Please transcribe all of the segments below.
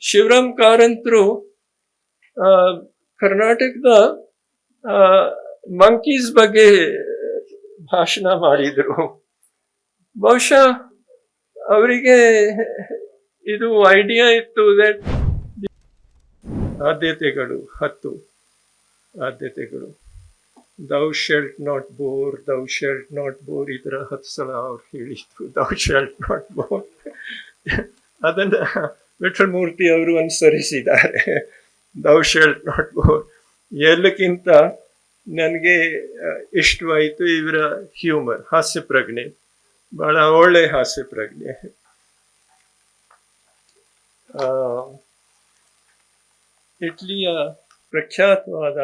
ಶಿವರಾಮ್ ಕಾರಂತರು ಕರ್ನಾಟಕದ ಮಂಕೀಸ್ ಬಗ್ಗೆ ಭಾಷಣ ಮಾಡಿದ್ರು. ಬಹುಶಃ ಅವರಿಗೆ ಇದು ಐಡಿಯಾ ಇತ್ತು ದಟ್ ಆದ್ಯತೆಗಳು 10 ಆದ್ಯತೆಗಳು, thou shalt not bore, thou shalt not bore, ಈ ಥರ 10 ಸಲ ಅವ್ರು ಹೇಳಿದ್ರು ದೌ ಶೆಲ್ಟ್ ನಾಟ್ ಬೋರ್. ಅದನ್ನು ವಿಠ್ಠಲಮೂರ್ತಿ ಅವರು ಅನುಸರಿಸಿದ್ದಾರೆ. Thou shalt not bore. ಎಲ್ಲಕ್ಕಿಂತ ನನಗೆ ಇಷ್ಟವಾಯಿತು ಇವರ ಹ್ಯೂಮರ್, ಹಾಸ್ಯ ಪ್ರಜ್ಞೆ, ಬಹಳ ಒಳ್ಳೆ ಹಾಸ್ಯ ಪ್ರಜ್ಞೆ. ಇಟ್ಲಿಯ ಪ್ರಖ್ಯಾತವಾದ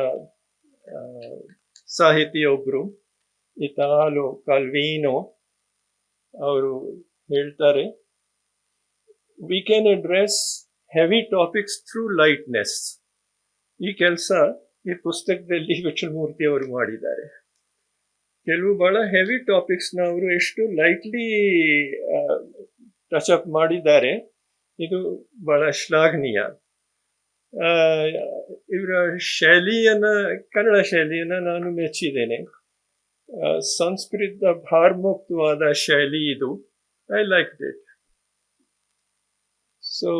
ಸಾಹಿತಿಯೊಬ್ಬರು ಇಟಾಲೋ ಕಾಲ್ವಿನೋ ಅವರು ಹೇಳ್ತಾರೆ, we can address heavy topics through lightness. ಈ ಕೆಲಸ ಈ ಪುಸ್ತಕದಲ್ಲಿ ವಿಠ್ಠಲಮೂರ್ತಿ ಅವರು ಮಾಡಿದ್ದಾರೆ. ಕೆಲವು ಬಹಳ ಹೆವಿ ಟಾಪಿಕ್ಸ್ನ ಅವರು ಎಷ್ಟು ಲೈಟ್ಲಿ ಟಚ್ ಅಪ್ ಮಾಡಿದ್ದಾರೆ, ಇದು ಬಹಳ ಶ್ಲಾಘನೀಯ. ಇವರ ಶೈಲಿಯನ್ನು, ಕನ್ನಡ ಶೈಲಿಯನ್ನು ನಾನು ಮೆಚ್ಚಿದ್ದೇನೆ. ಸಂಸ್ಕೃತ ಭಾರ್ಮುಕ್ತವಾದ ಶೈಲಿ ಇದು. I like it. ಸೊ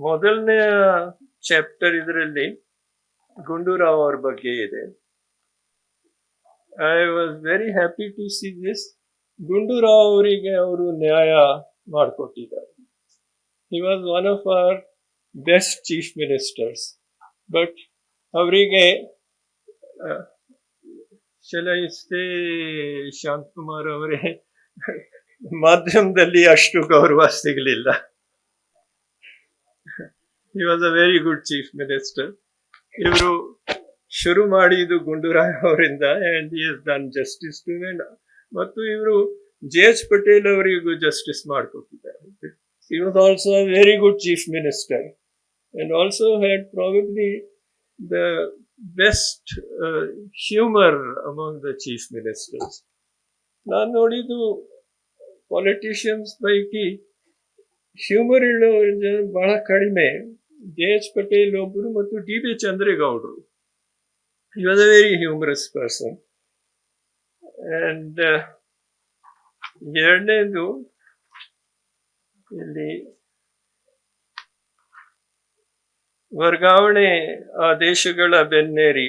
ಮೊದಲನೆಯ ಚಾಪ್ಟರ್ ಇದರಲ್ಲಿ ಗುಂಡೂರಾವ್ ಅವ್ರ ಬಗ್ಗೆ ಇದೆ. I was very happy to see this. Gundurao ಅವರಿಗೆ ಅವರು ನ್ಯಾಯ ಮಾಡಿಕೊಟ್ಟಿದ್ದಾರೆ. He was one of our best chief ministers. But ಅವರಿಗೆ ಚಲಾಯಿಸದೆ ಶಾಂತಕುಮಾರ್ ಅವರೇ ಮಾಧ್ಯಮದಲ್ಲಿ ಅಷ್ಟು ಗೌರವ ಸಿಗಲಿಲ್ಲ. He was a very good chief minister. ಇವರು ಶುರು ಮಾಡಿದ್ದು ಗುಂಡೂರಾವ್ ಅವರಿಂದ, and he has done justice to. ಮತ್ತು ಇವರು JH ಪಟೇಲ್ ಅವರಿಗೂ ಜಸ್ಟಿಸ್ ಮಾಡಿಕೊಟ್ಟಿದ್ದಾರೆ. He was also a very good chief minister and also had probably the best humour among the chief ministers. ನಾನು ನೋಡಿದ್ದು ಪಾಲಿಟಿಷಿಯನ್ಸ್ ಪೈಕಿ ಹ್ಯೂಮರ್ ಇಳ್ಳೋರ ಜನ ಬಹಳ ಕಡಿಮೆ. JH ಪಟೇಲ್ ಒಬ್ಬರು ಮತ್ತು DB ಚಂದ್ರೇಗೌಡರು. He was a very humorous person. And ಎರಡನೇದು ಇಲ್ಲಿ ವರ್ಗಾವಣೆ ಆದೇಶಗಳ ಬೆನ್ನೇರಿ.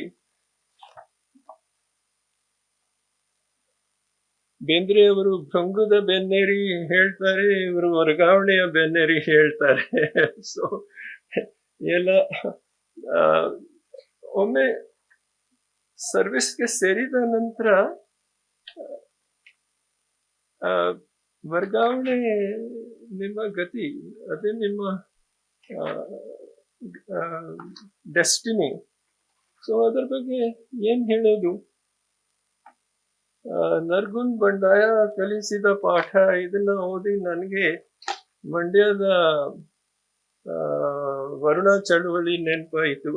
ಬೇಂದ್ರೆ ಅವರು ಭೃಂಗದ ಬೆನ್ನೇರಿ ಹೇಳ್ತಾರೆ, ಇವರು ವರ್ಗಾವಣೆಯ ಬೆನ್ನೇರಿ ಹೇಳ್ತಾರೆ. ಸೊ ಎಲ್ಲ ಒಮ್ಮೆ ಸರ್ವಿಸ್ಗೆ ಸೇರಿದ ನಂತರ ವರ್ಗಾವಣೆ ನಿಮ್ಮ ಗತಿ, ಅದೇ ನಿಮ್ಮ ಡೆಸ್ಟಿನಿ. ಸೊ ಅದರ ಬಗ್ಗೆ ಏನು ಹೇಳೋದು? ನರಗುಂದ ಬಂಡಾಯ ಕಲಿಸಿದ ಪಾಠ, ಇದನ್ನ ಓದಿ ನನಗೆ ಮಂಡ್ಯದ ವರುಣ ಚಳುವಳಿ ನೆನಪಾಯಿತು.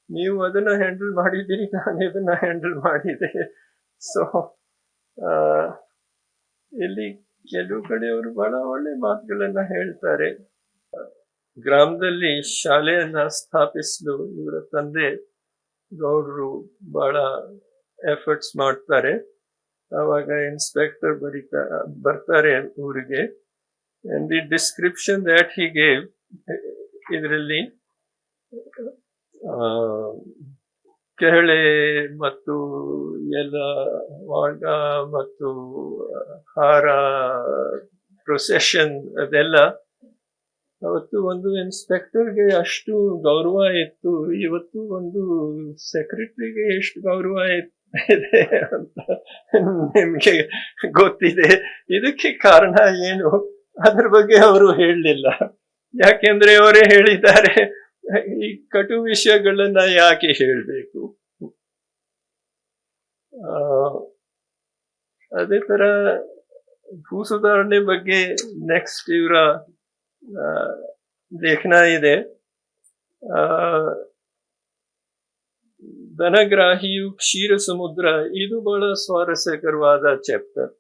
ನೀವು ಅದನ್ನ ಹ್ಯಾಂಡಲ್ ಮಾಡಿದ್ದೀರಿ, ನಾನು ಇದನ್ನ ಹ್ಯಾಂಡಲ್ ಮಾಡಿದೆ. ಸೊ ಇಲ್ಲಿ ಕೆಲವು ಕಡೆ ಅವರು ಬಹಳ ಒಳ್ಳೆ ಮಾತುಗಳನ್ನ ಹೇಳ್ತಾರೆ. ಗ್ರಾಮದಲ್ಲಿ ಶಾಲೆಯನ್ನ ಸ್ಥಾಪಿಸಲು ಇವರ ತಂದೆ ಗೌಡರು ಬಹಳ ಎಫರ್ಟ್ಸ್ ಮಾಡ್ತಾರೆ. ಆವಾಗ ಇನ್ಸ್ಪೆಕ್ಟರ್ ಬರ್ತಾರೆ ಊರಿಗೆ. And the description that he gave ಇದರಲ್ಲಿ ಕೆರಳೆ ಮತ್ತು ಎಲ್ಲ ವಾಗ ಮತ್ತು ಹಾರ ಪ್ರೊಸೆಷನ್ ಅದೆಲ್ಲ ಅವತ್ತು ಒಂದು ಇನ್ಸ್ಪೆಕ್ಟರ್ಗೆ ಅಷ್ಟು ಗೌರವ ಇತ್ತು, ಇವತ್ತು ಒಂದು ಸೆಕ್ರೆಟರಿಗೆ ಎಷ್ಟು ಗೌರವ ಇದೆ ಅಂತ ನಿಮ್ಗೆ ಗೊತ್ತಿದೆ. ಇದಕ್ಕೆ ಕಾರಣ ಏನು ಅದ್ರ ಬಗ್ಗೆ ಅವರು ಹೇಳಲಿಲ್ಲ. ಯಾಕೆಂದ್ರೆ ಅವರೇ ಹೇಳಿದ್ದಾರೆ, ಈ ಕಟು ವಿಷಯಗಳನ್ನ ಯಾಕೆ ಹೇಳಬೇಕು. ಅದೇ ತರ ಭೂ ಸುಧಾರಣೆ ಬಗ್ಗೆ ನೆಕ್ಸ್ಟ್ ಇವರ ಲೇಖನ ಇದೆ. ಧನಗ್ರಾಹಿಯು ಕ್ಷೀರ ಸಮುದ್ರ, ಇದು ಬಹಳ ಸ್ವಾರಸ್ಯಕರವಾದ ಚಾಪ್ಟರ್.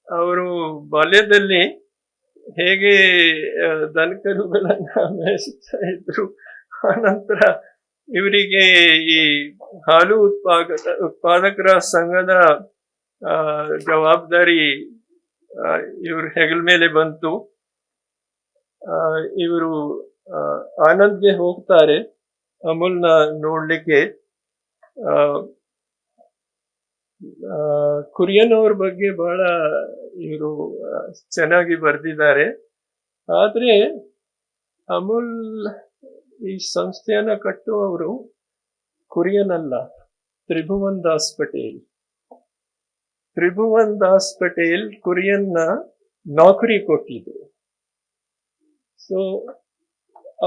ಅವರು ಬಾಲ್ಯದಲ್ಲಿ ಹೇಗೆ ದನಕರುಗಳನ್ನ ಮೇಯಿಸ್ತಾ ಇದ್ರು, ಆನಂತರ ಇವರಿಗೆ ಈ ಹಾಲು ಉತ್ಪಾದಕರ ಸಂಘದ ಜವಾಬ್ದಾರಿ ಇವ್ರ ಹೆಗಲ ಮೇಲೆ ಬಂತು. ಇವರು ಆನಂದ್ಗೆ ಹೋಗ್ತಾರೆ ಅಮೂಲ್ನ ನೋಡ್ಲಿಕ್ಕೆ. ಕುರಿಯನ್ ಅವ್ರ ಬಗ್ಗೆ ಬಹಳ ಇವರು ಚೆನ್ನಾಗಿ ಬರೆದಿದ್ದಾರೆ. ಆದ್ರೆ ಅಮೂಲ್ ಈ ಸಂಸ್ಥೆಯನ್ನ ಕಟ್ಟುವವರು ಕುರಿಯನ್ ಅಲ್ಲ, ತ್ರಿಭುವನ್ ದಾಸ್ ಪಟೇಲ್. ತ್ರಿಭುವನ್ ದಾಸ್ ಪಟೇಲ್ ಕುರಿಯನ್ನ ನೌಕರಿ ಕೊಟ್ಟಿದ್ರು. ಸೊ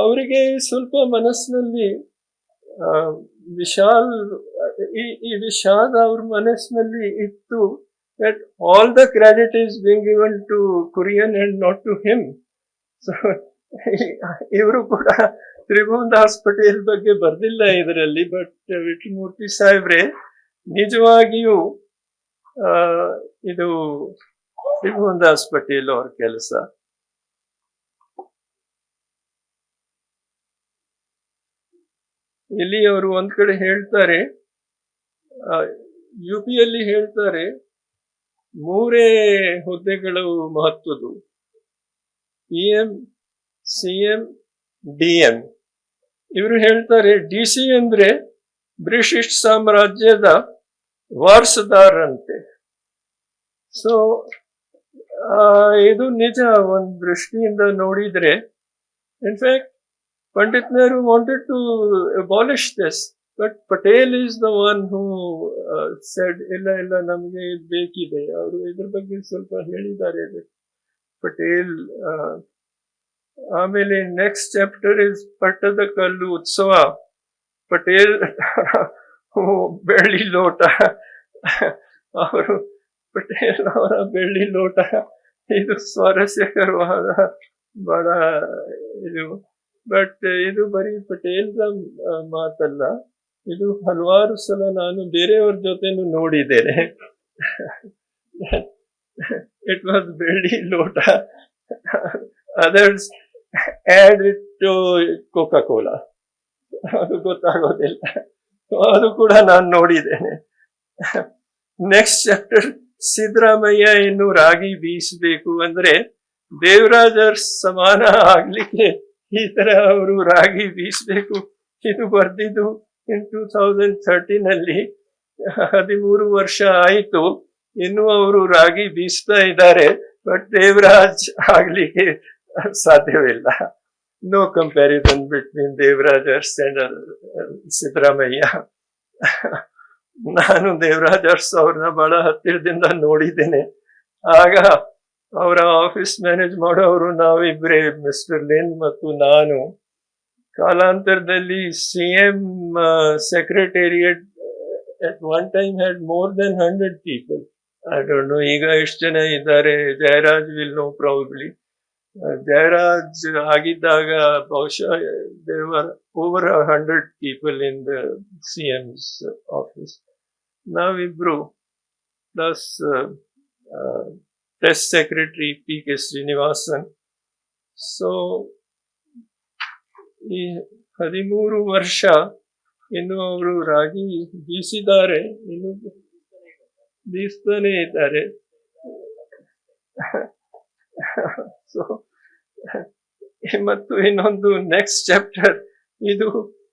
ಅವರಿಗೆ ಸ್ವಲ್ಪ ಮನಸ್ಸಿನಲ್ಲಿ ಈ ವಿಷಾದ ಅವ್ರ ಮನಸ್ಸಿನಲ್ಲಿ ಇತ್ತು. that all the credit is being given to Kurian and not to him. So ಇವರು ಕೂಡ ತ್ರಿಭುವನ್ ದಾಸ್ ಪಟೇಲ್ ಬಗ್ಗೆ ಬರ್ದಿಲ್ಲ ಇದರಲ್ಲಿ. ಬಟ್ ವಿಠ್ಠಲಮೂರ್ತಿ ಸಾಹೇಬ್ರೆ ನಿಜವಾಗಿಯೂ ಇದು ತ್ರಿಭುವನ್ ದಾಸ್ ಪಟೇಲ್ ಅವ್ರ ಕೆಲಸ. ಇಲ್ಲಿ ಅವರು ಒಂದ್ ಕಡೆ ಹೇಳ್ತಾರೆ, ಯುಪಿಯಲ್ಲಿ ಹೇಳ್ತಾರೆ, 3 ಹುದ್ದೆಗಳು ಮಹತ್ವದ್ದು: PM, CM, DM. ಇವರು ಹೇಳ್ತಾರೆ DC ಅಂದ್ರೆ ಬ್ರಿಟಿಷ್ ಸಾಮ್ರಾಜ್ಯದ ವಾರಸುದಾರರಂತೆ. ಸೊ ಇದು ನಿಜ ಒಂದ್ ದೃಷ್ಟಿಯಿಂದ ನೋಡಿದ್ರೆ. In fact Pandit Nehru wanted to abolish this, but Patel is the one who said, ಇಲ್ಲ ನಮಗೆ ಬೇಕಿದೆ. ಅವರು ಇದ್ರ ಬಗ್ಗೆ ಸ್ವಲ್ಪ ಹೇಳಿದ್ದಾರೆ ಪಟೇಲ್. ಆಮೇಲೆ ನೆಕ್ಸ್ಟ್ ಚಾಪ್ಟರ್ ಇಸ್ ಪಟ್ಟದ ಕಲ್ಲು ಉತ್ಸವ. ಪಟೇಲ್ ಬೆಳ್ಳಿ ಲೋಟ, ಅವರು ಪಟೇಲ್ ಅವರ ಬೆಳ್ಳಿ ಲೋಟ ಇದು ಸ್ವಾರಸ್ಯಕರವಾದ ಬಹಳ ಇದು. ಬಟ್ ಇದು ಬರೀ ಪಟೇಲ್ರ ಮಾತಲ್ಲ, ಇದು ಹಲವಾರು ಸಲ ನಾನು ಬೇರೆಯವ್ರ ಜೊತೆನೂ ನೋಡಿದ್ದೇನೆ. ಇಟ್ ವಾಸ್ ಬೆಳ್ಳಿ ಲೋಟ, others add it to Coca Cola, ಅದು ಗೊತ್ತಾಗೋದಿಲ್ಲ. ಅದು ಕೂಡ ನಾನು ನೋಡಿದ್ದೇನೆ. ನೆಕ್ಸ್ಟ್ ಚಾಪ್ಟರ್, ಸಿದ್ದರಾಮಯ್ಯ ಇನ್ನು ರಾಗಿ ಬೀಸಬೇಕು ಅಂದ್ರೆ ದೇವರಾಜರ್ ಸಮಾನ ಆಗ್ಲಿಕ್ಕೆ ಈ ತರ ಅವರು ರಾಗಿ ಬೀಸಬೇಕು. ಇದು ಬರ್ದಿದ್ದು ಇನ್ 2013 13 ವರ್ಷ ಆಯಿತು, ಇನ್ನು ಅವರು ರಾಗಿ ಬೀಸ್ತಾ ಇದ್ದಾರೆ. ಬಟ್ ದೇವರಾಜ್ ಆಗ್ಲಿಕ್ಕೆ ಸಾಧ್ಯವಿಲ್ಲ. No comparison between ದೇವರಾಜರ್ಸ್ and Siddaramaiah. ನಾನು ದೇವರಾಜರ್ಸ್ ಅವ್ರನ್ನ ಬಹಳ ಹತ್ತಿರದಿಂದ ನೋಡಿದ್ದೇನೆ. ಆಗ ಅವರ ಆಫೀಸ್ ಮ್ಯಾನೇಜ್ ಮಾಡೋರು ನಾವಿಬ್ರೆ, ಮಿಸ್ಟರ್ ಲಿನ್ ಮತ್ತು ನಾನು. ಕಾಲಾಂತರದಲ್ಲಿ CM ಸೆಕ್ರೆಟೇರಿಯಟ್ at one time had more than 100 people. I don't know ಈಗ ಎಷ್ಟು ಜನ ಇದ್ದಾರೆ. Jayaraj will know probably. Jayaraj ಆಗಿದ್ದಾಗ ಬಹುಶಃ there were over 100 people in the CM's office. ನಾವಿಬ್ರು plus press secretary PK Srinivasan. So ಈ 13 ವರ್ಷ ಇನ್ನು ಅವರು ರಾಗಿ ಬೀಸಿದ್ದಾರೆ, ಇನ್ನು ಬೀಸ್ತಾನೆ ಇದ್ದಾರೆ. ಸೊ ಮತ್ತು ಇನ್ನೊಂದು ನೆಕ್ಸ್ಟ್ ಚಾಪ್ಟರ್, ಇದು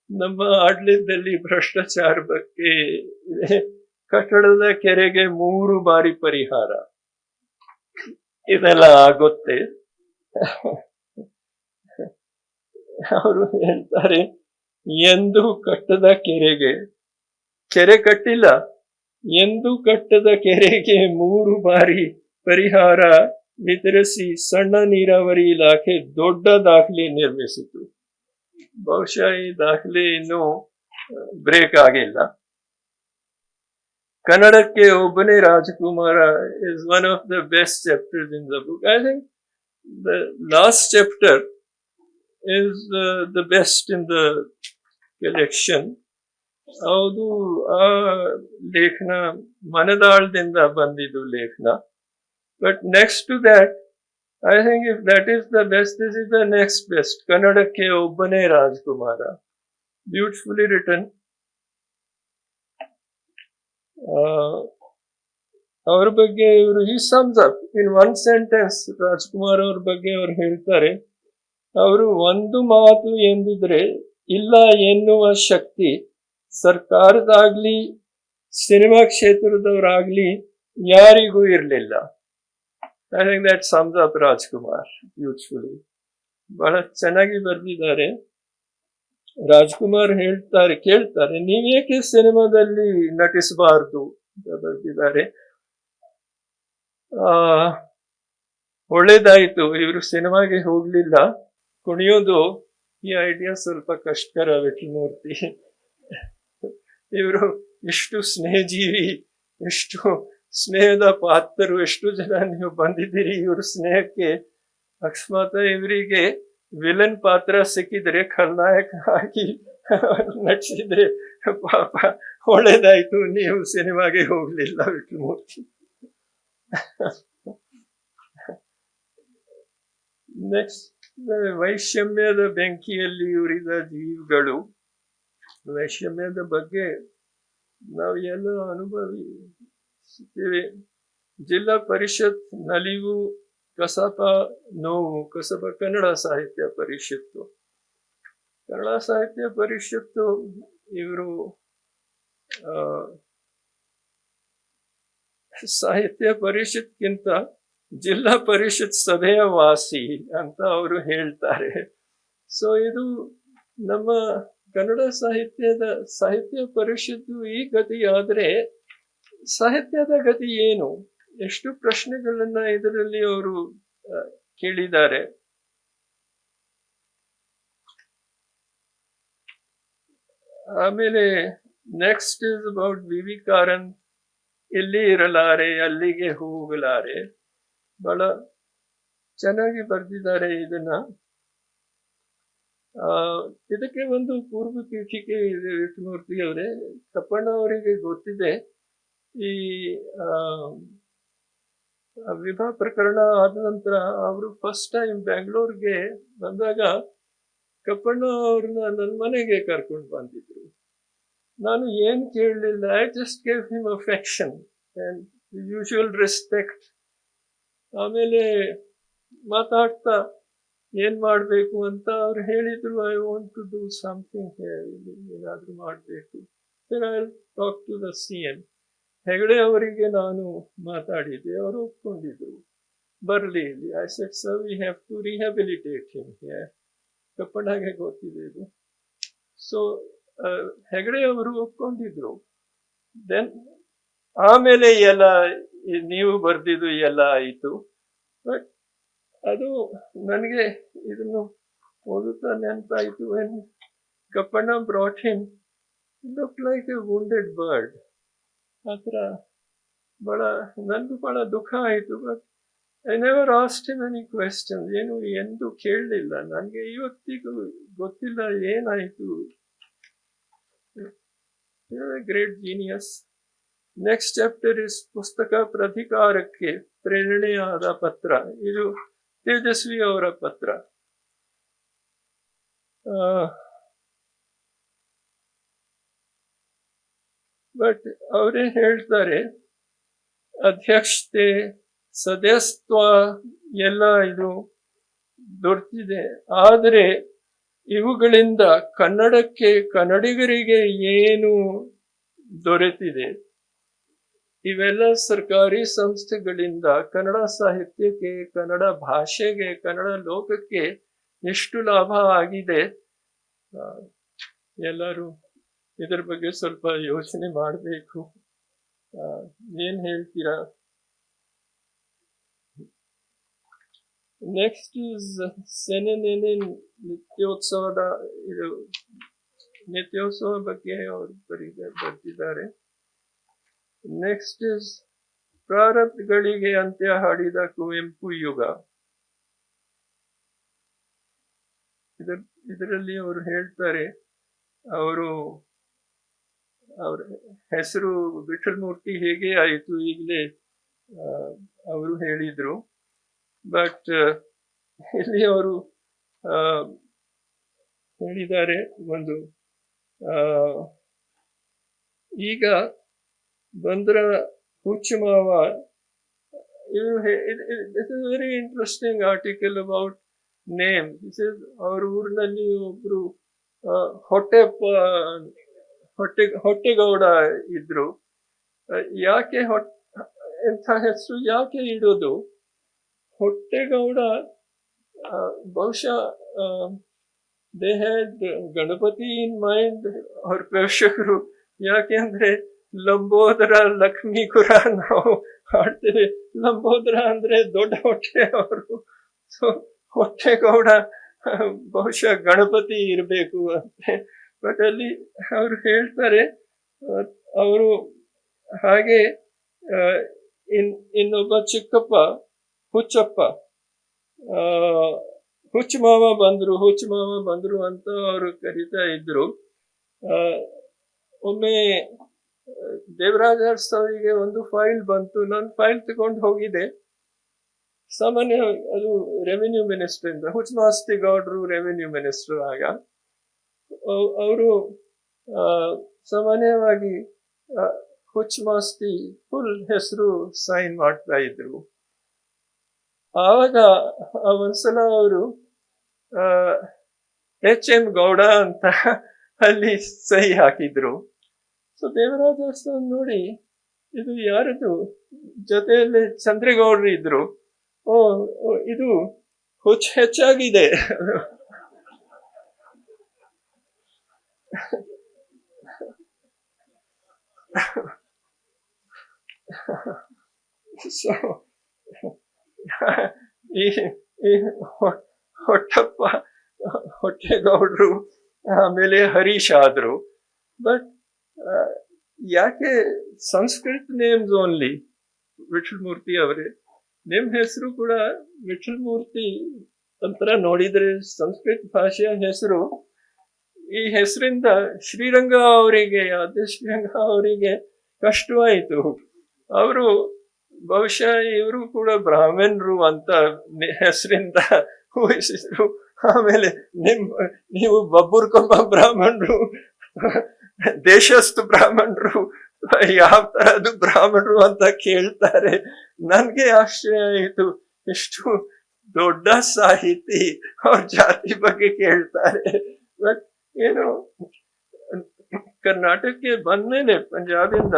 ನಮ್ಮ ಆಡಳಿತದಲ್ಲಿ ಭ್ರಷ್ಟಾಚಾರ ಬಗ್ಗೆ ಇದೆ. ಕಟ್ಟಡದ ಕೆರೆಗೆ 3 ಬಾರಿ ಪರಿಹಾರ, ಇದೆಲ್ಲ ಆಗುತ್ತೆ. ಅವರು ಹೇಳ್ತಾರೆ, ಎಂದು ಕಟ್ಟದ ಕೆರೆಗೆ, ಕೆರೆ ಕಟ್ಟಿಲ್ಲ, ಎಂದು ಕಟ್ಟದ ಕೆರೆಗೆ 3 ಬಾರಿ ಪರಿಹಾರ ವಿತರಿಸಿ ಸಣ್ಣ ನೀರಾವರಿ ಇಲಾಖೆ ದೊಡ್ಡ ದಾಖಲೆ ನಿರ್ಮಿಸಿತು. ಬಹುಶಃ ಈ ದಾಖಲೆ ಇನ್ನೂ ಬ್ರೇಕ್ ಆಗಿಲ್ಲ. ಕನ್ನಡಕ್ಕೆ ಒಬ್ಬನೇ ರಾಜಕುಮಾರ is one of the best chapters in the book. I think the last chapter is the best in the collection. ಹೌದು, ಆ ಲೇಖನ ಮನದಾಳದಿಂದ ಬಂದಿದ್ದು ಲೇಖನ. But next to that, I think if that is the best, this is the next best. ಕನ್ನಡಕ್ಕೆ ಒಬ್ಬನೇ Rajkumar. Beautifully written. ಅವ್ರ ಬಗ್ಗೆ ಇವರು ಈ sums up in one sentence. Rajkumar ಅವ್ರ ಬಗ್ಗೆ ಅವ್ರು ಹೇಳ್ತಾರೆ, ಅವರು ಒಂದು ಮಾತು ಎಂದಿದ್ರೆ ಇಲ್ಲ ಎನ್ನುವ ಶಕ್ತಿ ಸರ್ಕಾರದಾಗ್ಲಿ ಸಿನಿಮಾ ಕ್ಷೇತ್ರದವರಾಗ್ಲಿ ಯಾರಿಗೂ ಇರಲಿಲ್ಲ. I think that sums up Rajkumar beautifully. ಬಹಳ ಚೆನ್ನಾಗಿ ಬರೆದಿದ್ದಾರೆ. ರಾಜ್ಕುಮಾರ್ ಕೇಳ್ತಾರೆ ನೀವೇಕೆ ಸಿನಿಮಾದಲ್ಲಿ ನಟಿಸಬಾರ್ದು ಅಂತ ಬರೆದಿದ್ದಾರೆ. ಒಳ್ಳೇದಾಯ್ತು ಇವರು ಸಿನಿಮಾಗೆ ಹೋಗ್ಲಿಲ್ಲ. ಕುಣಿಯೋದು ಈ ಐಡಿಯಾ ಸ್ವಲ್ಪ ಕಷ್ಟಕರ. ವಿಠಲಮೂರ್ತಿ ಇವರು ಎಷ್ಟು ಸ್ನೇಹಜೀವಿ, ಎಷ್ಟು ಸ್ನೇಹದ ಪಾತ್ರರು, ಎಷ್ಟು ಜನ ನೀವು ಬಂದಿದ್ದೀರಿ ಇವ್ರ ಸ್ನೇಹಕ್ಕೆ. ಅಕಸ್ಮಾತ್ ಇವರಿಗೆ ವಿಲನ್ ಪಾತ್ರ ಸಿಕ್ಕಿದ್ರೆ ಖಲ್ನಾಯಕ ಆಗಿ ನಟಿಸಿದ್ರೆ ಪಾಪ ಒಳ್ಳೇದಾಯ್ತು, ನೀವು ಸಿನಿಮಾಗೆ ಹೋಗ್ಲಿಲ್ಲ ವಿಠಲಮೂರ್ತಿ. ನೆಕ್ಸ್ಟ್, ವೈಷಮ್ಯದ ಬೆಂಕಿಯಲ್ಲಿ ಉರಿದ ಜೀವಿಗಳು. ವೈಷಮ್ಯದ ಬಗ್ಗೆ ನಾವು ಎಲ್ಲ ಅನುಭವಿಸುತ್ತೇವೆ. ಜಿಲ್ಲಾ ಪರಿಷತ್ ನಲಿವು, ಕಸಾಪ ನೋವು. ಕಸಾಪ ಕನ್ನಡ ಸಾಹಿತ್ಯ ಪರಿಷತ್ತು. ಕನ್ನಡ ಸಾಹಿತ್ಯ ಪರಿಷತ್ತು ಇವರು ಸಾಹಿತ್ಯ ಪರಿಷತ್ಗಿಂತ ಜಿಲ್ಲಾ ಪರಿಷತ್ ಸಭೆಯ ವಾಸಿ ಅಂತ ಅವರು ಹೇಳ್ತಾರೆ. ಸೊ ಇದು ನಮ್ಮ ಕನ್ನಡ ಸಾಹಿತ್ಯ ಪರಿಷತ್ತು ಈ ಗತಿ ಆದ್ರೆ ಸಾಹಿತ್ಯದ ಗತಿ ಏನು? ಎಷ್ಟು ಪ್ರಶ್ನೆಗಳನ್ನ ಇದರಲ್ಲಿ ಅವರು ಕೇಳಿದ್ದಾರೆ. ಆಮೇಲೆ next is about V Karanth. ಇಲ್ಲಿ ಇರಲಾರೆ ಅಲ್ಲಿಗೆ ಹೋಗಲಾರೆ. ಬಹಳ ಚೆನ್ನಾಗಿ ಬರೆದಿದ್ದಾರೆ ಇದನ್ನ. ಇದಕ್ಕೆ ಒಂದು ಪೂರ್ವ ಪೀಠಿಕೆ ಇದೆ ವಿಷ್ಣುಮೂರ್ತಿ ಅವರೇ. ಕಪ್ಪಣ್ಣ ಅವರಿಗೆ ಗೊತ್ತಿದೆ ಈ ವಿವಾಹ ಪ್ರಕರಣ ಆದ ನಂತರ ಅವರು ಫಸ್ಟ್ ಟೈಮ್ ಬೆಂಗಳೂರಿಗೆ ಬಂದಾಗ ಕಪ್ಪಣ್ಣ ಅವ್ರನ್ನ ನನ್ನ ಮನೆಗೆ ಕರ್ಕೊಂಡು ಬಂದಿದ್ರು. ನಾನು ಏನ್ ಕೇಳಲಿಲ್ಲ, I just gave him affection and usual respect. ಆಮೇಲೆ ಮಾತಾಡ್ತಾ ಏನ್ ಮಾಡ್ಬೇಕು ಅಂತ ಅವ್ರು ಹೇಳಿದ್ರು, I want to do something, ಏನಾದ್ರೂ ಮಾಡ್ಬೇಕು. I talk to the CM. Hegde ಅವರಿಗೆ ನಾನು ಮಾತಾಡಿದ್ದೆ, ಅವರು ಒಪ್ಕೊಂಡಿದ್ರು ಬರ್ಲಿ ಇಲ್ಲಿ. I said sir we have to rehabilitate him here. ಕಪ್ಪಣ್ಣಗೆ ಗೊತ್ತಿದೆ ಇದು. ಸೊ ಹೆಗಡೆ ಅವರು ಒಪ್ಕೊಂಡಿದ್ರು. ದೆನ್ ಆಮೇಲೆ ಎಲ್ಲ ನೀವು ಬರ್ದಿದ್ದು ಎಲ್ಲ ಆಯಿತು. ಬಟ್ ಅದು ನನಗೆ ಇದನ್ನು ಓದುತ್ತಾ ನೆನಪಾಯಿತು. When Kappanna brought him, look like a wounded bird. ಆ ಥರ ನನಗೂ ಬಹಳ ದುಃಖ ಆಯಿತು. But I never asked him any question. ಏನು ಎಂದು ಕೇಳಲಿಲ್ಲ. ನನಗೆ ಇವತ್ತಿಗೂ ಗೊತ್ತಿಲ್ಲ ಏನಾಯಿತು. Great genius. Next chapter is ಪುಸ್ತಕ ಪ್ರಾಧಿಕಾರಕ್ಕೆ ಪ್ರೇರಣೆಯಾದ ಪತ್ರ. ಇದು ತೇಜಸ್ವಿ ಅವರ ಪತ್ರ. ಬಟ್ ಅವರೇ ಹೇಳ್ತಾರೆ, ಅಧ್ಯಕ್ಷತೆ, ಸದಸ್ಯತ್ವ ಎಲ್ಲ ಇದು ದೊರೆತಿದೆ. ಆದರೆ ಇವುಗಳಿಂದ ಕನ್ನಡಿಗರಿಗೆ ಏನು ದೊರೆತಿದೆ? ಇವೆಲ್ಲ ಸರ್ಕಾರಿ ಸಂಸ್ಥೆಗಳಿಂದ ಕನ್ನಡ ಸಾಹಿತ್ಯಕ್ಕೆ, ಕನ್ನಡ ಭಾಷೆಗೆ, ಕನ್ನಡ ಲೋಕಕ್ಕೆ ಎಷ್ಟು ಲಾಭ ಆಗಿದೆ? ಎಲ್ಲರೂ ಇದರ ಬಗ್ಗೆ ಸ್ವಲ್ಪ ಯೋಚನೆ ಮಾಡಬೇಕು. ಏನ್ ಹೇಳ್ತೀರಾ? ನೆಕ್ಸ್ಟ್ ಇಸ್ ಸೆನೆನೆನೆ ನಿತ್ಯೋತ್ಸವದ ಇದು ನಿತ್ಯೋತ್ಸವ ಬಗ್ಗೆ ಅವರು ಬರ್ತಿದ್ದಾರೆ. ನೆಕ್ಸ್ಟ್ ಇಸ್ ಪ್ರಾರಬ್ಧಗಳಿಗೆ ಅಂತ್ಯ ಹಾಡಿದ ಕುವೆಂಪು ಯುಗ. ಇದರಲ್ಲಿ ಅವರು ಹೇಳ್ತಾರೆ, ಅವ್ರ ಹೆಸರು ವಿಠಲಮೂರ್ತಿ ಹೇಗೆ ಆಯಿತು, ಈಗಲೇ ಅವರು ಹೇಳಿದ್ರು. ಬಟ್ ಇಲ್ಲಿ ಅವರು ಹೇಳಿದ್ದಾರೆ ಒಂದು ಈಗ ಬಂದ್ರ ಹುಚ್ಚುಮಾವ. This is a very interesting article about name. This is ಅವ್ರ ಊರಿನಲ್ಲಿ ಒಬ್ರು ಹೊಟ್ಟೆಗೌಡ ಇದ್ರು. ಯಾಕೆ ಎಂಥ ಹೆಸರು ಯಾಕೆ ಇಡೋದು? ಹೊಟ್ಟೆಗೌಡ ಬಹುಶಃ they had Ganapati in mind ಅವ್ರ ಪ್ರೇಕ್ಷಕರು. ಯಾಕೆ ಅಂದ್ರೆ ಲಂಬೋದರ ಲಕ್ಷ್ಮೀಕುರ ನಾವು ಹಾಡ್ತೇವೆ. ಲಂಬೋದರ ಅಂದ್ರೆ ದೊಡ್ಡ ಹೊಟ್ಟೆ ಅವರು. ಸೊ ಹೊಟ್ಟೆಗೌಡ ಬಹುಶಃ ಗಣಪತಿ ಇರಬೇಕು ಅಂತೆ. ಬಟ್ ಅಲ್ಲಿ ಅವರು ಹೇಳ್ತಾರೆ ಅವರು ಹಾಗೆ ಇನ್ನೊಬ್ಬ ಚಿಕ್ಕಪ್ಪ ಹುಚ್ಚಪ್ಪ ಹುಚ್ಚುಮಾವ ಬಂದ್ರು ಅಂತ ಅವರು ಕರೀತಾ ಇದ್ರು. ಒಮ್ಮೆ ದೇವರಾಜ ಅರಸ್ ಅವರಿಗೆ ಒಂದು ಫೈಲ್ ಬಂತು. ನಾನು ಫೈಲ್ ತಗೊಂಡು ಹೋಗಿದ್ದೆ. ಸಾಮಾನ್ಯ ಅದು ರೆವಿನ್ಯೂ ಮಿನಿಸ್ಟರ್ ಇಂದ, ಹುಚ್ಚಮಾಸ್ತಿ ಗೌಡ್ರು ರೆವಿನ್ಯೂ ಮಿನಿಸ್ಟರ್ ಆಗ. ಅವರು ಸಾಮಾನ್ಯವಾಗಿ ಹುಚ್ಚಮಾಸ್ತಿ ಫುಲ್ ಹೆಸರು ಸೈನ್ ಮಾಡ್ತಾ ಇದ್ರು. ಆವಾಗ ಒಂದ್ಸಲ ಅವರು HM ಗೌಡ ಅಂತ ಅಲ್ಲಿ ಸಹಿ ಹಾಕಿದ್ರು. ಸೊ ದೇವರಾಜ ಅರಸ್ ನೋಡಿ ಇದು ಯಾರದು? ಜೊತೆಯಲ್ಲಿ ಚಂದ್ರೇಗೌಡರು ಇದ್ರು. ಇದು ಹೆಚ್ಚಾಗಿದೆ. ಸೊ ಈ ಹೊಟ್ಟೆಗೌಡರು ಆಮೇಲೆ ಹರೀಶ್ ಆದ್ರು. ಬಟ್ ಯಾಕೆ ಸಂಸ್ಕೃತ್ ನೇಮ್ಸ್ ಓನ್ಲಿ? ವಿಠಲ್ ಮೂರ್ತಿ ಅವರೇ ನಿಮ್ಮ ಹೆಸರು ಕೂಡ ವಿಠಲ್ ಮೂರ್ತಿ ಒಂಥರ ನೋಡಿದ್ರೆ ಸಂಸ್ಕೃತ ಭಾಷೆಯ ಹೆಸರು. ಈ ಹೆಸರಿಂದ ಶ್ರೀರಂಗ ಅವರಿಗೆ ಕಷ್ಟವಾಯಿತು. ಅವರು ಬಹುಶಃ ಇವರು ಕೂಡ ಬ್ರಾಹ್ಮಣರು ಅಂತ ಹೆಸರಿಂದ ಊಹಿಸಿದ್ರು. ಆಮೇಲೆ ನೀವು ಬಬ್ಬುರ್ಕೊಬ್ಬ ಬ್ರಾಹ್ಮಣರು, ದೇಶಸ್ಥ ಬ್ರಾಹ್ಮಣರು, ಯಾವ ತರದ್ದು ಬ್ರಾಹ್ಮಣರು ಅಂತ ಕೇಳ್ತಾರೆ. ನನ್ಗೆ ಆಶ್ಚರ್ಯ ಆಯಿತು, ಎಷ್ಟು ದೊಡ್ಡ ಸಾಹಿತಿ ಅವ್ರ ಜಾತಿ ಬಗ್ಗೆ ಕೇಳ್ತಾರೆ. ಬಟ್ ಏನು ಕರ್ನಾಟಕಕ್ಕೆ ಬಂದ್ಮೇಲೆ ಪಂಜಾಬಿಂದ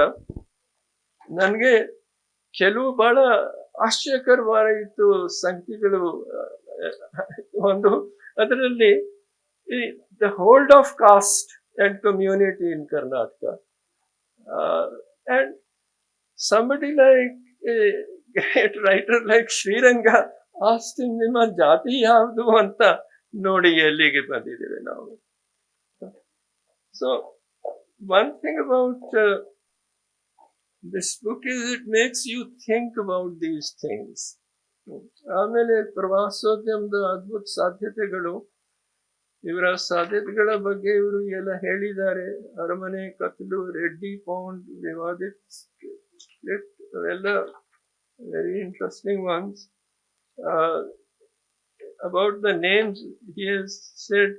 ನನ್ಗೆ ಕೆಲವು ಬಹಳ ಆಶ್ಚರ್ಯಕರವಾಗಿತ್ತು ಸಂಗತಿಗಳು. ಒಂದು ಅದರಲ್ಲಿ the hold of cost and community in Karnataka. And somebody like a great writer like Sriranga asked him, ನಿಮ್ಮ ಜಾತಿ ಯಾವುದು ಅಂತ. ನೋಡಿ ಎಲ್ಲಿಗೆ ಬಂದಿದ್ದೇವೆ ನಾವು. So one thing about this book is it makes you think about these things. ಆಮೇಲೆ ಪ್ರವಾಸೋದ್ಯಮದ ಅದ್ಭುತ ಸಾಧ್ಯತೆಗಳು, ಇವರ ಸಾಧ್ಯತೆಗಳ ಬಗ್ಗೆ ಇವರು ಎಲ್ಲ ಹೇಳಿದ್ದಾರೆ. ಅರಮನೆ ಕತ್ತಲು, ರೆಡ್ಡಿ ಪೌಂಡ್, ವಿವಾದಿತ ಎಲ್ಲ very interesting once. About the names he has said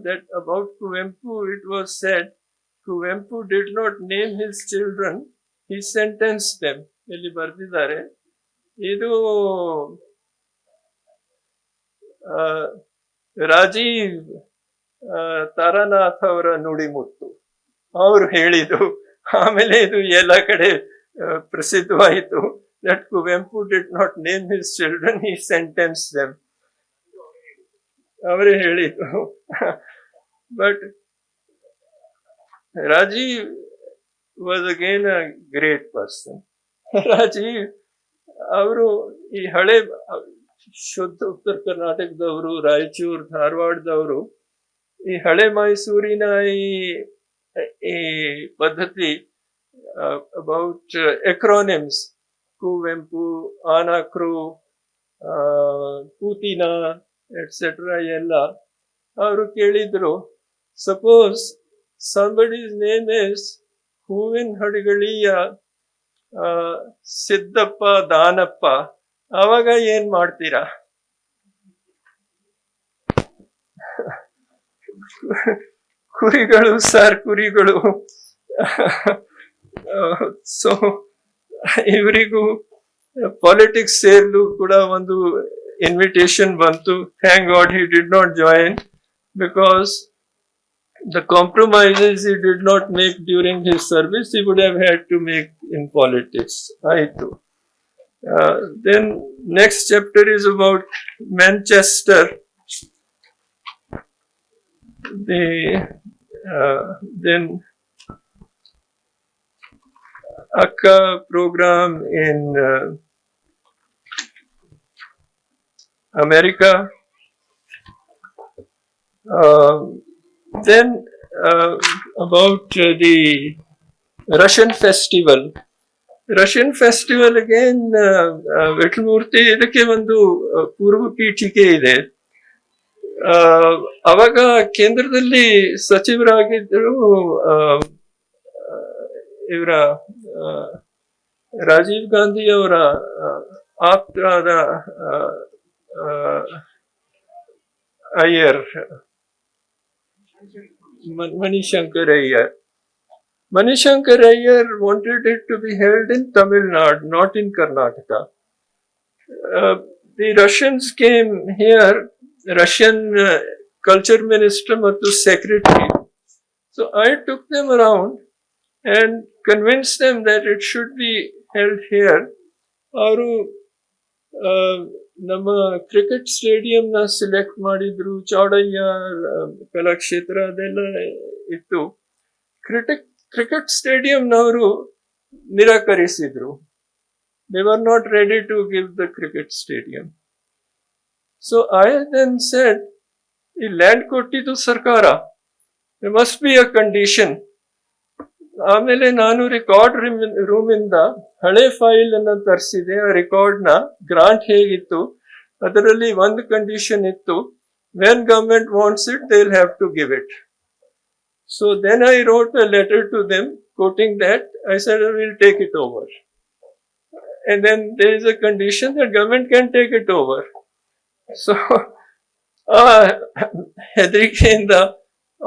that about Kuvempu it was said Kuvempu did not name his children, he sentenced them. ಇಲ್ಲಿ ಬರ್ದಿದ್ದಾರೆ. ಇದು ರಾಜೀವ್ ತಾರಾನಾಥ್ ಅವರ ನುಡಿಮುತ್ತು, ಅವರು ಹೇಳಿದ್ದು. ಆಮೇಲೆ ಇದು ಎಲ್ಲ ಕಡೆ ಪ್ರಸಿದ್ಧವಾಯಿತು. that Kuvempu did not name his children, he sentenced them. ಅವರೇ ಹೇಳಿದ್ದು. But Rajiv was again a great person. Rajiv ಅವರು ಈ ಹಳೆ ಶುದ್ಧ ಉತ್ತರ ಕರ್ನಾಟಕದವರು, ರಾಯಚೂರು, ಧಾರವಾಡದವರು, ಈ ಹಳೆ ಮೈಸೂರಿನ ಈ ಪದ್ಧತಿ ಅಬೌಟ್ ಎಕ್ರೋನಿಮ್ಸ್, ಕುವೆಂಪು, ಆನಾಕ್ರು, ಕೂತಿನ ಎಟ್ಸೆಟ್ರಾ ಎಲ್ಲ ಅವರು ಕೇಳಿದ್ರು. ಸಪೋಸ್ somebody's name is ಹೂವಿನ ಹಡಗಳಿಯ ಸಿದ್ದಪ್ಪ ದಾನಪ್ಪ, ಅವಾಗ ಏನ್ ಮಾಡ್ತೀರಾ? ಕುರಿಗಳು ಸರ್, ಕುರಿಗಳು. ಸೊ ಇವರಿಗೂ ಪಾಲಿಟಿಕ್ಸ್ ಸೇರ್ಲು ಕೂಡ ಒಂದು ಇನ್ವಿಟೇಷನ್ ಬಂತು. Thank god he did not join, because the compromises he did not make during his service, he would have had to make in politics. Aitu. Then next chapter is about Manchester. Then Akka program in America. Then about the Russian festival. Russian festival again, ವಿಠ್ಠಲಮೂರ್ತಿ ಇದಕ್ಕೆ ಒಂದು ಪೂರ್ವ ಪೀಠಿಕೆ ಇದೆ. ಅವಾಗ ಕೇಂದ್ರದಲ್ಲಿ ಸಚಿವರಾಗಿದ್ದರು ಇವರ ರಾಜೀವ್ ಗಾಂಧಿ ಅವರ ಆಪ್ತರಾದ Iyer, Manishankar Iyer. Manishankar Iyer wanted it to be held in Tamil Nadu, not in Karnataka. The Russians came here, Russian culture minister ಮತ್ತು secretary. So I took them around and convinced them that it should be held here. ಅವರು ನಮ್ಮ cricket stadium ನ select ಮಾಡಿದ್ರು, ಚೌಡಯ್ಯ ಕಲಾಕ್ಷೇತ್ರ ಅದೆಲ್ಲ ಇತ್ತು. Cricket ಸ್ಟೇಡಿಯಂನವರು ನಿರಾಕರಿಸಿದ್ರು. They were not ready to give the cricket stadium. So I then said, ಈ land ಕೊಟ್ಟಿದ್ದು ಸರ್ಕಾರ, there must be a condition. ಆಮೇಲೆ ನಾನು ರೆಕಾರ್ಡ್ ರೂಮಿಂದ ಹಳೆ ಫೈಲ್ ಅನ್ನ ತರಿಸಿದೆ. ಆ ರೆಕಾರ್ಡ್ ನ ಗ್ರಾಂಟ್ ಹೇಗಿತ್ತು ಅದರಲ್ಲಿ ಒಂದು ಕಂಡೀಷನ್ ಇತ್ತು, when government wants it they will have to give it. So then I wrote a letter to them quoting that I said I will take it over, and then there is a condition that government can take it over. So ಹೆದರಿಕೆಯಿಂದ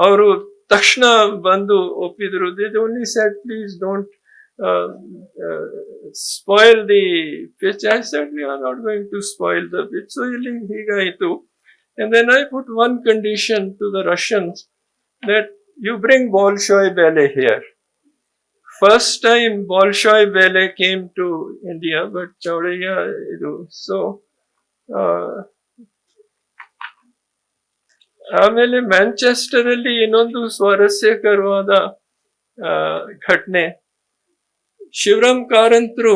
ಅವರು ತಕ್ಷಣ ಬಂದು ಒಪ್ಪಿದ್ರು. They only said, please don't spoil the pitch. I said, we are not going to spoil the pitch. So ಇಲ್ಲಿ ಹೀಗಾಯಿತು. And then I put one condition to the Russians, that you bring Bolshoi ballet here. First time Bolshoi ballet came to India, but Chaudhaya idu. So ಆಮೇಲೆ Manchester ಅಲ್ಲಿ ಇನ್ನೊಂದು ಸ್ವಾರಸ್ಯಕರವಾದ ಘಟನೆ. ಶಿವರಾಮ್ ಕಾರಂತರು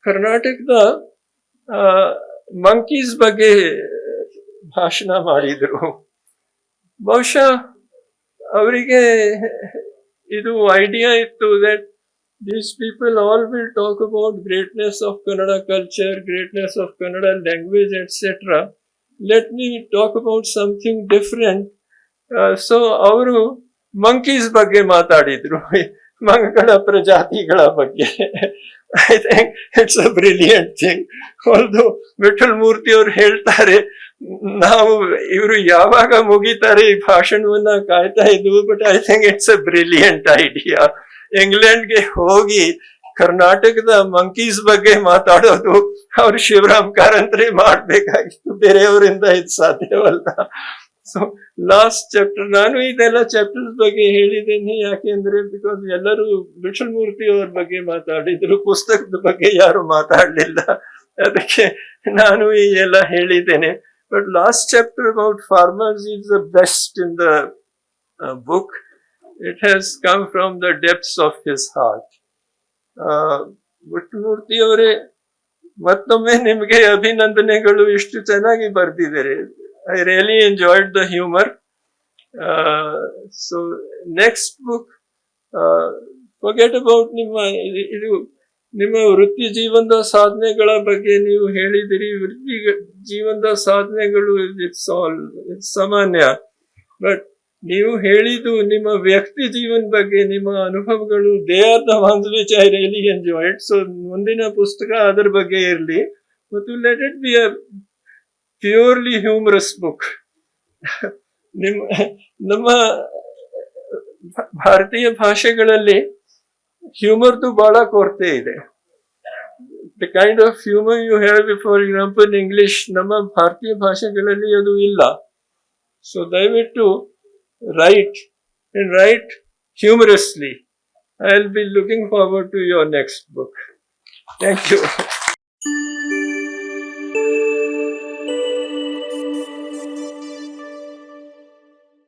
ಕರ್ನಾಟಕದ monkeys ಬಗ್ಗೆ ಭಾಷಣ ಮಾಡಿದ್ರು. ಬಹುಶಃ ಅವರಿಗೆ ಇದು ಐಡಿಯಾ ಇತ್ತು that these people all will talk about greatness of Kannada culture, greatness of Kannada language, etc. Let me talk about something different. So ಅವರು ಮಂಕೀಸ್ ಬಗ್ಗೆ ಮಾತಾಡಿದ್ರು, ಮಂಗಗಳ ಪ್ರಜಾತಿಗಳ ಬಗ್ಗೆ. I think it's a brilliant thing. ಒಂದು ವಿಠಲ್ ಮೂರ್ತಿ ಅವರು ಹೇಳ್ತಾರೆ, ನಾವು ಇವರು ಯಾವಾಗ ಮುಗಿತಾರೆ ಈ ಭಾಷಣವನ್ನ ಕಾಯ್ತಾ ಇದ್ವು, but I think it's a brilliant idea. ಇಂಗ್ಲೆಂಡ್ಗೆ ಹೋಗಿ ಕರ್ನಾಟಕದ ಮಂಕೀಸ್ ಬಗ್ಗೆ ಮಾತಾಡೋದು ಅವ್ರು ಶಿವರಾಮ್ ಕಾರಂತರೇ ಮಾಡ್ಬೇಕಾಗಿತ್ತು, ಬೇರೆಯವರಿಂದ ಇದು ಸಾಧ್ಯವಲ್ಲ. ಸೊ ಲಾಸ್ಟ್ ಚಾಪ್ಟರ್, ನಾನು ಇದೆಲ್ಲ ಚಾಪ್ಟರ್ಸ್ ಬಗ್ಗೆ ಹೇಳಿದ್ದೇನೆ ಯಾಕೆಂದ್ರೆ ಬಿಕಾಸ್ ಎಲ್ಲರೂ ವಿಠಲ್ ಮೂರ್ತಿ ಅವ್ರ ಬಗ್ಗೆ ಮಾತಾಡಿದ್ರು, ಪುಸ್ತಕದ ಬಗ್ಗೆ ಯಾರು ಮಾತಾಡ್ಲಿಲ್ಲ, ಅದಕ್ಕೆ ನಾನು ಈ ಎಲ್ಲ ಹೇಳಿದ್ದೇನೆ. But last chapter about farmers is the best in the book. It has come from the depths of his heart. Vittalamurthy ಅವರೇ, ಮತ್ತೊಮ್ಮೆ ನಿಮಗೆ ಅಭಿನಂದನೆಗಳು, ಇಷ್ಟು ಚೆನ್ನಾಗಿ ಬರ್ದಿದ್ದಾರೆ. I really enjoyed the humour. So next book, forget about ಇದು ನಿಮ್ಮ ವೃತ್ತಿ ಜೀವನದ ಸಾಧನೆಗಳ ಬಗ್ಗೆ ನೀವು ಹೇಳಿದಿರಿ. ವೃತ್ತಿ ಜೀವನದ ಸಾಧನೆಗಳು ಇಟ್ಸ್ ಆಲ್, ಇಟ್ಸ್ ಸಾಮಾನ್ಯ, ಬಟ್ ನೀವು ಹೇಳಿದ್ದು ನಿಮ್ಮ ವ್ಯಕ್ತಿ ಜೀವನ ಬಗ್ಗೆ ನಿಮ್ಮ ಅನುಭವಗಳು, they are the ones which I really enjoyed. So ಮುಂದಿನ ಪುಸ್ತಕ ಅದರ ಬಗ್ಗೆ ಇರಲಿ, ಮತ್ತು let it be a purely humorous book. ನಮ್ಮ ಭಾರತೀಯ ಭಾಷೆಗಳಲ್ಲಿ ಹ್ಯೂಮರ್ದು ಬಹಳ ಕೊರತೆ ಇದೆ. The kind of humour you have, for example English, ನಮ್ಮ ಭಾರತೀಯ ಭಾಷೆಗಳಲ್ಲಿ ಅದು ಇಲ್ಲ. ಸೊ ದಯವಿಟ್ಟು write and write humorously. I'll be looking forward to your next book. Thank you.